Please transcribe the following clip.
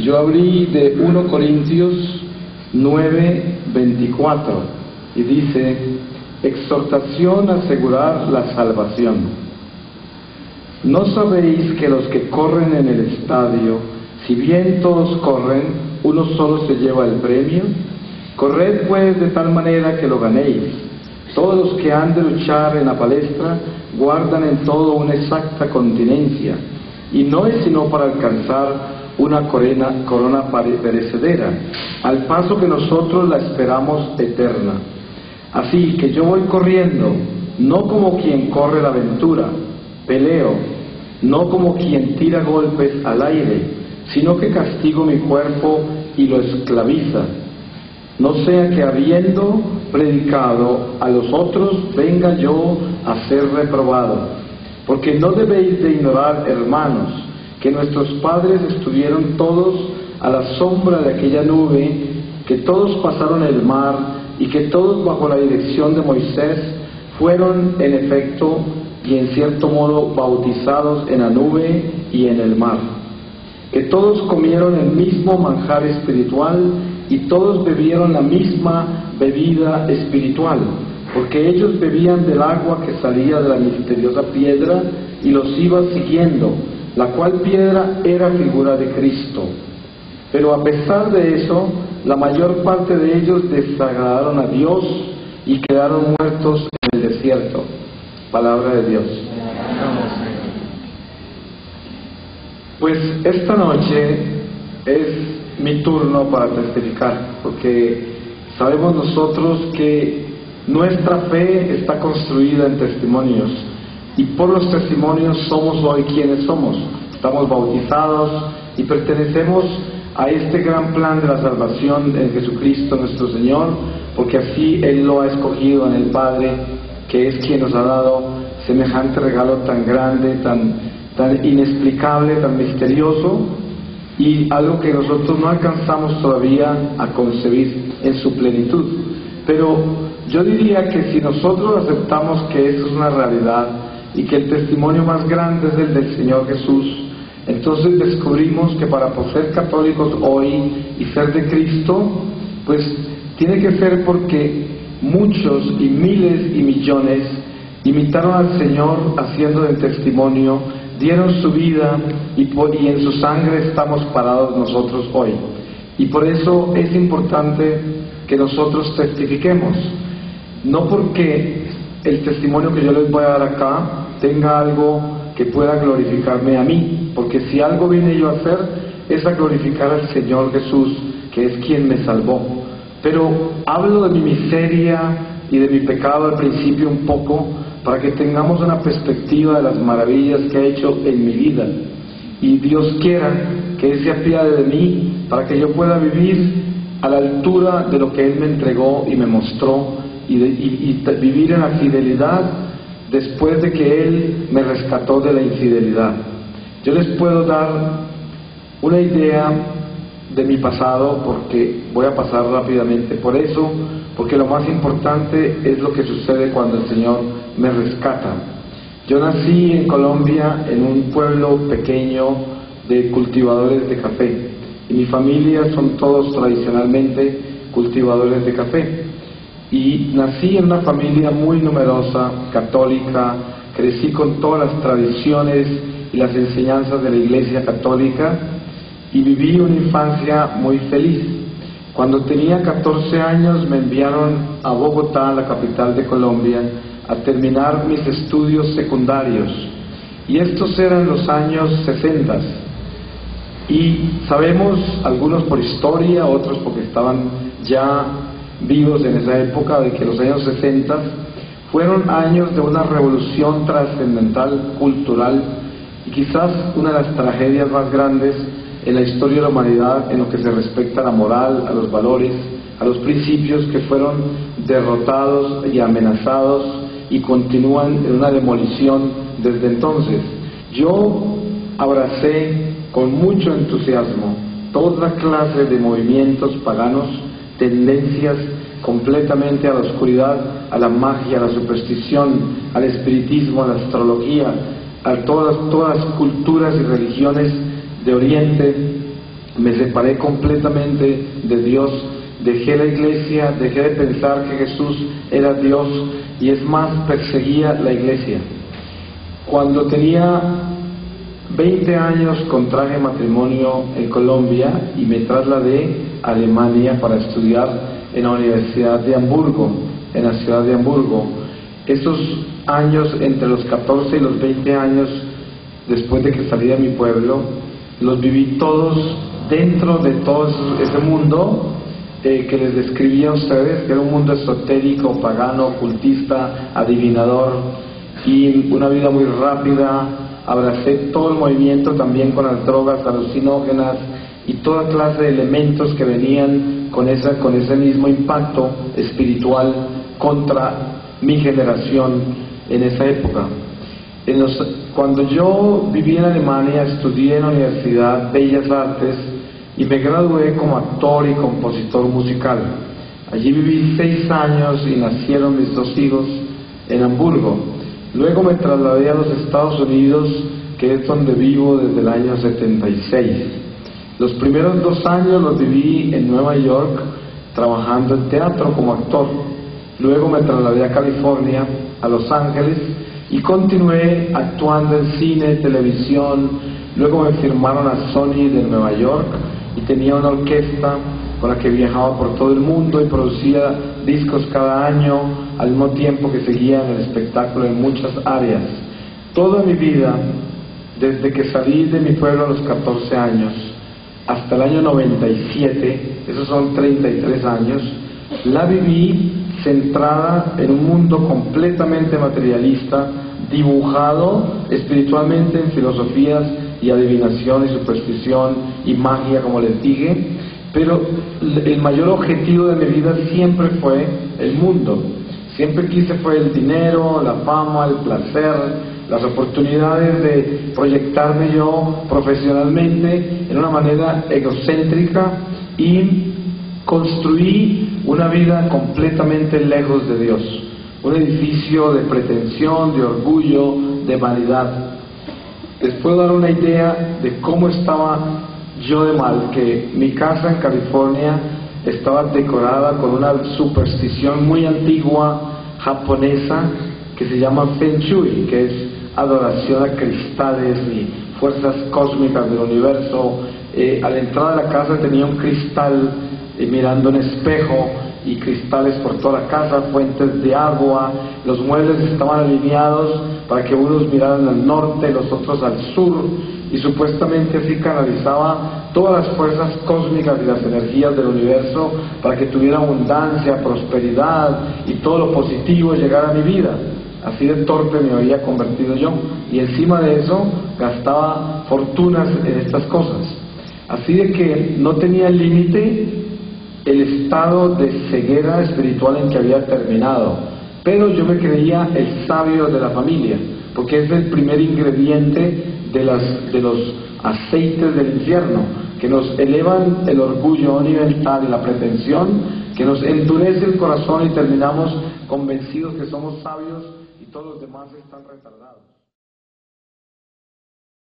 Yo abrí de 1 Corintios 9:24 y dice: exhortación a asegurar la salvación. ¿No sabéis que los que corren en el estadio, si bien todos corren, uno solo se lleva el premio? Corred pues de tal manera que lo ganéis. Todos los que han de luchar en la palestra guardan en todo una exacta continencia, y no es sino para alcanzar una corona perecedera, al paso que nosotros la esperamos eterna. Así que yo voy corriendo, no como quien corre la aventura, peleo, no como quien tira golpes al aire, sino que castigo mi cuerpo y lo esclaviza. No sea que habiendo predicado a los otros, venga yo a ser reprobado. Porque no debéis de ignorar, hermanos, que nuestros padres estuvieron todos a la sombra de aquella nube, que todos pasaron el mar, y que todos bajo la dirección de Moisés fueron en efecto y en cierto modo bautizados en la nube y en el mar. Que todos comieron el mismo manjar espiritual y todos bebieron la misma bebida espiritual, porque ellos bebían del agua que salía de la misteriosa piedra y los iba siguiendo, la cual piedra era figura de Cristo. Pero a pesar de eso, la mayor parte de ellos desagradaron a Dios y quedaron muertos en el desierto. Palabra de Dios. Pues esta noche es mi turno para testificar, porque sabemos nosotros que nuestra fe está construida en testimonios, y por los testimonios somos hoy quienes somos. Estamos bautizados y pertenecemos a este gran plan de la salvación en Jesucristo nuestro Señor, porque así Él lo ha escogido en el Padre, que es quien nos ha dado semejante regalo tan grande, tan inexplicable, tan misterioso, y algo que nosotros no alcanzamos todavía a concebir en su plenitud. Pero yo diría que si nosotros aceptamos que eso es una realidad y que el testimonio más grande es el del Señor Jesús, entonces descubrimos que para ser católicos hoy y ser de Cristo, pues tiene que ser porque muchos y miles y millones imitaron al Señor haciendo del testimonio, dieron su vida y en su sangre estamos parados nosotros hoy. Y por eso es importante que nosotros testifiquemos, no porque el testimonio que yo les voy a dar acá tenga algo que pueda glorificarme a mí, porque si algo vine yo a hacer es a glorificar al Señor Jesús, que es quien me salvó. Pero hablo de mi miseria y de mi pecado al principio un poco, para que tengamos una perspectiva de las maravillas que ha hecho en mi vida, y Dios quiera que Él se apiade de mí para que yo pueda vivir a la altura de lo que Él me entregó y me mostró, y vivir en la fidelidad después de que Él me rescató de la infidelidad. Yo les puedo dar una idea de mi pasado, porque voy a pasar rápidamente por eso, porque lo más importante es lo que sucede cuando el Señor me rescata. Yo nací en Colombia, en un pueblo pequeño de cultivadores de café, y mi familia son todos tradicionalmente cultivadores de café, y nací en una familia muy numerosa, católica, crecí con todas las tradiciones y las enseñanzas de la Iglesia Católica, y viví una infancia muy feliz. Cuando tenía 14 años me enviaron a Bogotá, la capital de Colombia, a terminar mis estudios secundarios, y estos eran los años 60, y sabemos, algunos por historia, otros porque estaban ya vivos en esa época, de que los años 60 fueron años de una revolución trascendental, cultural, y quizás una de las tragedias más grandes en la historia de la humanidad en lo que se respecta a la moral, a los valores, a los principios, que fueron derrotados y amenazados y continúan en una demolición desde entonces. Yo abracé con mucho entusiasmo toda clase de movimientos paganos, tendencias completamente a la oscuridad, a la magia, a la superstición, al espiritismo, a la astrología, a todas las culturas y religiones de Oriente, me separé completamente de Dios, dejé la iglesia, dejé de pensar que Jesús era Dios y es más, perseguía la iglesia. Cuando tenía 20 años contraje matrimonio en Colombia y me trasladé a Alemania para estudiar en la Universidad de Hamburgo, en la ciudad de Hamburgo. Esos años, entre los 14 y los 20 años, después de que salí de mi pueblo, los viví todos dentro de todo ese mundo que les describí a ustedes, que era un mundo esotérico, pagano, ocultista, adivinador, y una vida muy rápida. Abracé todo el movimiento también con las drogas alucinógenas y toda clase de elementos que venían con ese mismo impacto espiritual contra mi generación en esa época. Cuando yo viví en Alemania, estudié en la Universidad Bellas Artes y me gradué como actor y compositor musical. Allí viví 6 años y nacieron mis 2 hijos en Hamburgo. Luego me trasladé a los Estados Unidos, que es donde vivo desde el año 76. Los primeros 2 años los viví en Nueva York, trabajando en teatro como actor. Luego me trasladé a California, a Los Ángeles, y continué actuando en cine, televisión. Luego me firmaron a Sony de Nueva York y tenía una orquesta con la que viajaba por todo el mundo y producía discos cada año, al mismo tiempo que seguía en el espectáculo en muchas áreas. Toda mi vida, desde que salí de mi pueblo a los 14 años hasta el año 97, esos son 33 años, la viví centrada en un mundo completamente materialista, dibujado espiritualmente en filosofías y adivinación y superstición y magia, como les dije, pero el mayor objetivo de mi vida siempre fue el mundo. Siempre quise fue el dinero, la fama, el placer, las oportunidades de proyectarme yo profesionalmente en una manera egocéntrica, y construí una vida completamente lejos de Dios, un edificio de pretensión, de orgullo, de vanidad. Les puedo dar una idea de cómo estaba yo de mal, que mi casa en California estaba decorada con una superstición muy antigua japonesa que se llama Feng Shui, que es adoración a cristales y fuerzas cósmicas del universo. A la entrada de la casa tenía un cristal mirando un espejo y cristales por toda la casa, fuentes de agua. Los muebles estaban alineados para que unos miraran al norte, los otros al sur, y supuestamente así canalizaba todas las fuerzas cósmicas y las energías del universo para que tuviera abundancia, prosperidad y todo lo positivo llegara a mi vida. Así de torpe me había convertido yo, y encima de eso gastaba fortunas en estas cosas. Así de que no tenía límite el estado de ceguera espiritual en que había terminado, pero yo me creía el sabio de la familia, porque es el primer ingrediente de los aceites del infierno, que nos elevan el orgullo a un nivel tal y la pretensión, que nos endurece el corazón y terminamos convencidos que somos sabios y todos los demás están retardados.